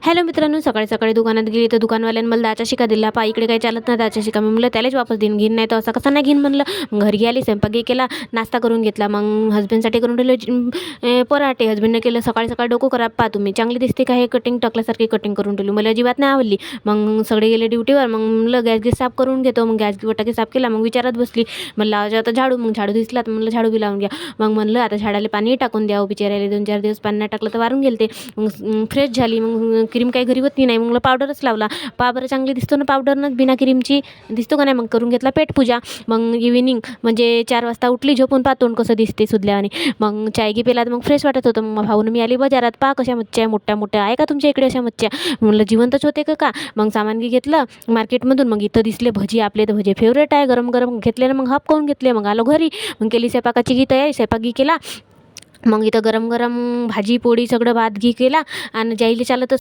Hello मित्रांनो, सकाळी सकाळी दुकानात गेली तर दुकानवाल्यानं मला दाचा शिका दिला. पा इकडे काही चालत नाही दाचा शिका. मी म्हणलं त्यालाच वापस देईन, घेईन नाही तर असं कसं नाही घेईन म्हणलं. मग घरी आली, स्वयंपाक केला, नाश्ता करून घेतला. मग हजबंडसाठी करून ठेवले पराठे. हजबंडनं केलं सकाळी सकाळी डोकं करा पा तुम्ही, चांगली दिसते का हे कटिंग टाकल्यासारखी कटिंग करून ठेवली. मला अजिबात नाही आवडली. मग सगळे गेले ड्युटीवर. मग म्हणलं गॅस साफ करून घेतो. मग गॅस वटाके साफ केला. मग विचारत बसली, म्हणलं लावायचं आता झाडू. मग झाडू दिसला तर म्हणलं झाडू बी लावून घ्या. मग म्हणलं आता झाडाला पाणी टाकून द्यावं, बिचारायला 2-4 दिवस पाणी नाही टाकलं तर वारून गेलते. मग फ्रेश झाली. मग क्रीम काही घरी होती नाही, मग पावडरच लावला. पा बरं चांगली दिसतो ना पावडरनं, बिना क्रीमची दिसतो का नाही. मग करून घेतला पेटपूजा. मग इव्हिनिंग म्हणजे 4 वाजता उठली झोपून, पा तोंड कसं दिसते सुधल्याने. मग चाय घे पेला तर मग फ्रेश वाटत होतं. मग भाऊन मी आली बाजारात. पा कशा मच्छ्या मोठ्या मोठ्या आहे का तुमच्या इकडे अशा मच्छ्या. म्हणलं जिवंतच होते का. मग सामान घेतलं मार्केटमधून. मग इथं दिसले भजी, आपले तर भजी फेवरेट आहे, गरम गरम घेतले ना. मग हाफ करून घेतले. मग आलो घरी. मग केली स्वयंपाकाची घी तयारी, स्वयंपाक घी केला. मग इथं गरम गरम भाजी पोळी सगळं भात घी केला. आणि जायला चालत